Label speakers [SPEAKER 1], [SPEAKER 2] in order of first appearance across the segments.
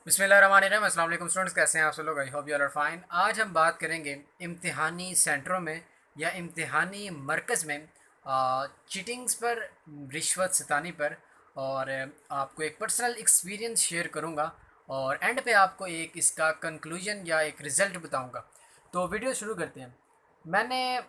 [SPEAKER 1] बिस्मिल्लाहिर्रहमानिर्रहीम। अस्सलाम वालेकुम स्टूडेंट्स, कैसे हैं आप सब लोग? I hope you are fine. आज हम बात करेंगे इम्तिहानी सेंटरों में या इम्तिहानी मरकज़ में चीटिंग्स पर, रिश्वत सतानी पर। और आपको एक पर्सनल एक्सपीरियंस शेयर करूंगा और एंड पे आपको एक इसका कंक्लूजन या एक रिज़ल्ट बताऊंगा। तो वीडियो शुरू करते हैं। मैंने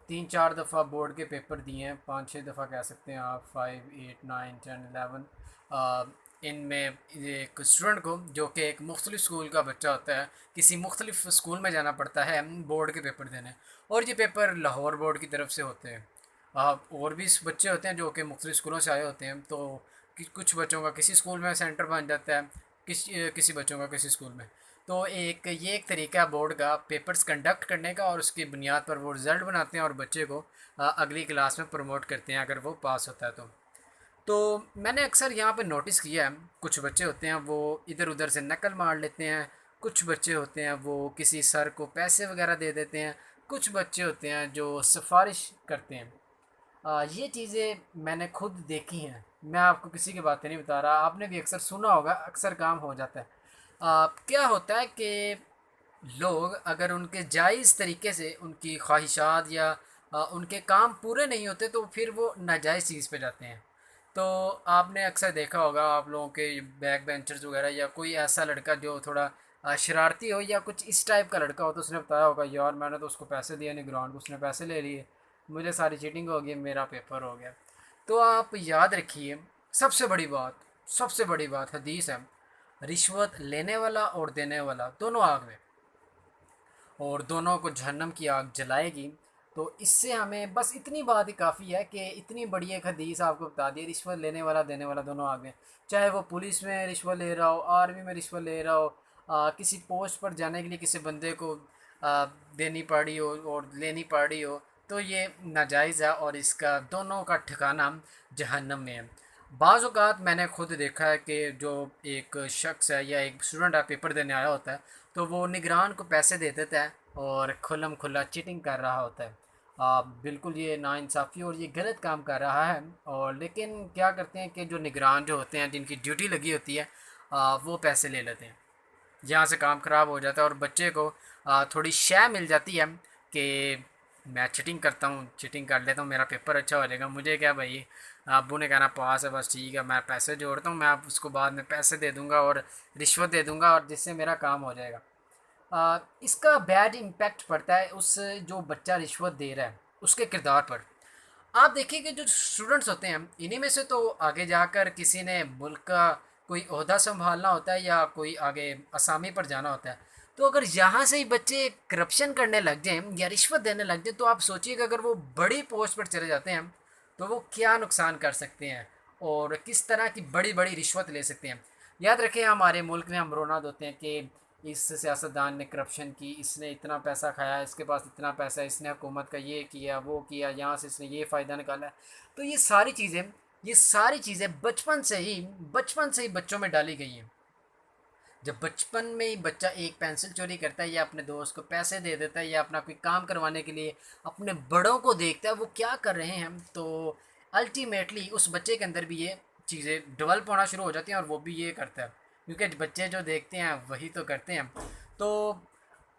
[SPEAKER 1] 3-4 दफ़ा बोर्ड के पेपर दिए हैं, 5-6 दफ़ा कह सकते हैं आप, 5, 8, 9, 10, 11। इनमें एक स्टूडेंट को, जो कि एक मुख्तलिफ स्कूल का बच्चा होता है, किसी मुख्तलिफ स्कूल में जाना पड़ता है बोर्ड के पेपर देने। और ये पेपर लाहौर बोर्ड की तरफ से होते हैं। और भी बच्चे होते हैं जो कि मुख्तलिफ स्कूलों से आए होते हैं। तो कुछ बच्चों का किसी स्कूल में सेंटर बन जाता है, किसी बच्चों का किसी स्कूल में। तो एक तरीका है बोर्ड का पेपर्स कंडक्ट करने का, और उसकी बुनियाद पर वो रिज़ल्ट बनाते हैं और बच्चे को अगली क्लास में प्रमोट करते हैं अगर वो पास होता है तो मैंने अक्सर यहाँ पे नोटिस किया है, कुछ बच्चे होते हैं वो इधर उधर से नकल मार लेते हैं। कुछ बच्चे होते हैं वो किसी सर को पैसे वगैरह दे देते हैं। कुछ बच्चे होते हैं जो सिफारिश करते हैं। ये चीज़ें मैंने खुद देखी हैं। मैं आपको किसी की बातें नहीं बता रहा, आपने भी अक्सर सुना होगा, अक्सर काम हो जाता है। क्या होता है कि लोग अगर उनके जायज़ तरीके से उनकी ख्वाहिशात या उनके काम पूरे नहीं होते तो फिर वो नाजायज़ चीज़ पे जाते हैं। तो आपने अक्सर देखा होगा, आप लोगों के बैक बेंचर्स वगैरह या कोई ऐसा लड़का जो थोड़ा शरारती हो या कुछ इस टाइप का लड़का हो, तो उसने बताया होगा यार मैंने तो उसको पैसे दिए नहीं, ग्राउंड को उसने पैसे ले लिए, मुझे सारी चीटिंग हो गई, मेरा पेपर हो गया। तो आप याद रखिए, सबसे बड़ी बात, सबसे बड़ी बात हदीस है, रिश्वत लेने वाला और देने वाला दोनों आग में, और दोनों को जहन्नम की आग जलाएगी। तो इससे हमें बस इतनी बात ही काफ़ी है कि इतनी बड़ी एक हदीस आपको बता दी, रिश्वत लेने वाला देने वाला दोनों आग में। चाहे वो पुलिस में रिश्वत ले रहा हो, आर्मी में रिश्वत ले रहा हो, किसी पोस्ट पर जाने के लिए किसी बंदे को देनी पड़ी हो और लेनी पड़ी हो, तो ये नाजायज़ है और इसका दोनों का ठिकाना जहन्नम में है। बाज़ औक़ात मैंने खुद देखा है कि जो एक शख्स है या एक स्टूडेंट है पेपर देने आया होता है, तो वो निगरान को पैसे दे देता है और खुल्लम खुल्ला चीटिंग कर रहा होता है। बिल्कुल ये नाइंसाफ़ी और ये गलत काम कर रहा है। और लेकिन क्या करते हैं कि जो निगरान जो होते हैं, जिनकी ड्यूटी लगी होती है, वो पैसे ले लेते हैं। यहाँ से काम ख़राब हो जाता है और बच्चे को थोड़ी शय मिल जाती है कि मैं चीटिंग करता हूँ, चीटिंग कर लेता हूँ, मेरा पेपर अच्छा हो जाएगा, मुझे क्या भाई, अबू ने कहना पास है, बस ठीक है, मैं पैसे जोड़ता हूँ, मैं आप उसको बाद में पैसे दे दूँगा और रिश्वत दे दूँगा और जिससे मेरा काम हो जाएगा। इसका बैड इम्पैक्ट पड़ता है उस जो बच्चा रिश्वत दे रहा है उसके किरदार पर। आप देखिए कि जो स्टूडेंट्स होते हैं, इन्हीं में से तो आगे जाकर किसी ने मुल्क का कोई ओहदा संभालना होता है या कोई आगे असामी पर जाना होता है। तो अगर यहाँ से ही बच्चे करप्शन करने लग जाएं या रिश्वत देने लग जाएं, तो आप सोचिएगा अगर वो बड़ी पोस्ट पर चले जाते हैं तो वो क्या नुकसान कर सकते हैं और किस तरह की बड़ी बड़ी रिश्वत ले सकते हैं। याद रखें, हमारे मुल्क में हम रोना होते हैं कि इस सियासतदान ने करप्शन की, इसने इतना पैसा खाया, इसके पास इतना पैसा, इसने हुकूमत का ये किया वो किया, यहाँ से इसने ये फ़ायदा निकाला है। तो ये सारी चीज़ें बचपन से ही बच्चों में डाली गई हैं। जब बचपन में ही बच्चा एक पेंसिल चोरी करता है या अपने दोस्त को पैसे दे देता है या अपना कोई काम करवाने के लिए अपने बड़ों को देखता है वो क्या कर रहे हैं, तो अल्टीमेटली उस बच्चे के अंदर भी ये चीज़ें डेवलप होना शुरू हो जाती हैं और वो भी ये करता है, क्योंकि बच्चे जो देखते हैं वही तो करते हैं। तो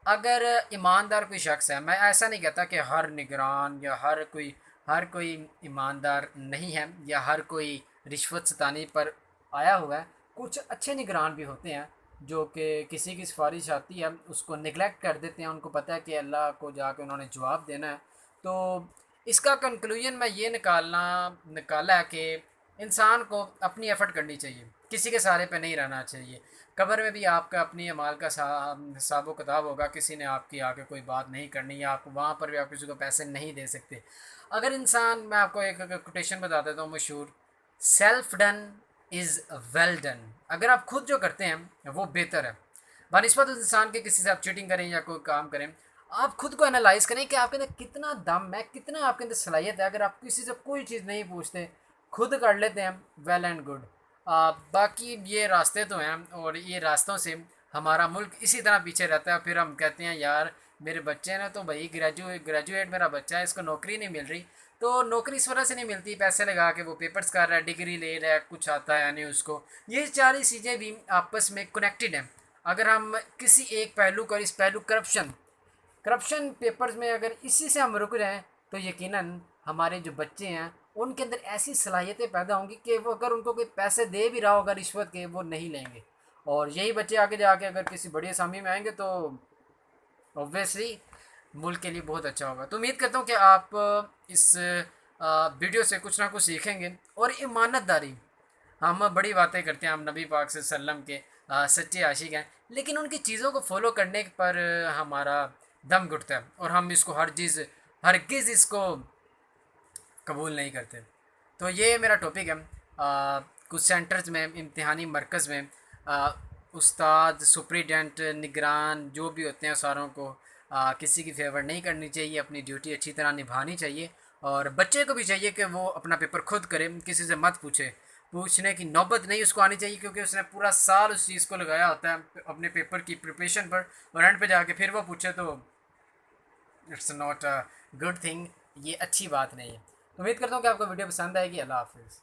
[SPEAKER 1] अगर ईमानदार कोई शख्स है, मैं ऐसा नहीं कहता कि हर निगरान या हर कोई ईमानदार नहीं है या हर कोई रिश्वत सताने पर आया हुआ है। कुछ अच्छे निगरान भी होते हैं जो कि किसी की सिफारिश आती है उसको निगलेक्ट कर देते हैं, उनको पता है कि अल्लाह को जाके उन्होंने जवाब देना है। तो इसका कंक्लूजन मैं ये निकाला है कि इंसान को अपनी एफ़र्ट करनी चाहिए, किसी के सहारे पे नहीं रहना चाहिए। कब्र में भी आपका अपनी अमाल का हिसाब व किताब होगा, किसी ने आपकी आके कोई बात नहीं करनी या आप वहाँ पर भी आप किसी को पैसे नहीं दे सकते। अगर इंसान, मैं आपको एक कोटेशन बता देता हूँ मशहूर, self done is well done. अगर आप खुद जो करते हैं वो बेहतर है बनिस्बत उस इंसान के किसी से आप चीटिंग करें या कोई काम करें। आप खुद को एनालाइज करें कि आपके अंदर कितना दम है, कितना आपके अंदर सलाहियत है। अगर आप किसी से कोई चीज़ नहीं पूछते, खुद कर लेते हैं, वेल एंड गुड। बाकी ये रास्ते तो हैं और ये रास्तों से हमारा मुल्क इसी तरह पीछे रहता है। फिर हम कहते हैं यार मेरे बच्चे ने तो भाई ग्रेजुएट मेरा बच्चा है, इसको नौकरी नहीं मिल रही। तो नौकरी इस वजह से नहीं मिलती, पैसे लगा के वो पेपर्स कर रहा है, डिग्री ले रहा है, कुछ आता है नहीं उसको। ये सारी चीज़ें भी आपस में कनेक्टेड हैं। अगर हम किसी एक पहलू का, इस पहलू करप्शन, करप्शन पेपर्स में अगर इसी से हम रुक रहे हैं तो यकीनन हमारे जो बच्चे हैं उनके अंदर ऐसी सलाहियतें पैदा होंगी कि वो अगर उनको कोई पैसे दे भी रहा होगा रिश्वत के, वो नहीं लेंगे। और यही बच्चे आगे जाके अगर किसी बड़ी असामी में आएंगे तो ऑब्वियसली मुल्क के लिए बहुत अच्छा होगा। तो उम्मीद करता हूँ कि आप इस वीडियो से कुछ ना कुछ सीखेंगे। और ईमानतदारी, हम बड़ी बातें करते हैं, हम नबी पाक से सल्लम के सच्चे आशिक हैं, लेकिन उनकी चीज़ों को फॉलो करने पर हमारा दम घुटता है और हम इसको हरगिज़ इसको कबूल नहीं करते। तो ये मेरा टॉपिक है। कुछ सेंटर्स में, इम्तिहानी मरकज़ में उस्ताद, सुप्रीडेंट, निगरान जो भी होते हैं सारों को किसी की फेवर नहीं करनी चाहिए, अपनी ड्यूटी अच्छी तरह निभानी चाहिए। और बच्चे को भी चाहिए कि वो अपना पेपर खुद करे, किसी से मत पूछे। पूछने की नौबत नहीं उसको आनी चाहिए, क्योंकि उसने पूरा साल उस चीज़ को लगाया होता है अपने पेपर की प्रिपरेशन पर, और एंड पे जाके फिर वो पूछे तो it's not a good thing. ये अच्छी बात नहीं है। तो उम्मीद करता हूँ कि आपको वीडियो पसंद आएगी। अल्लाह हाफिज़।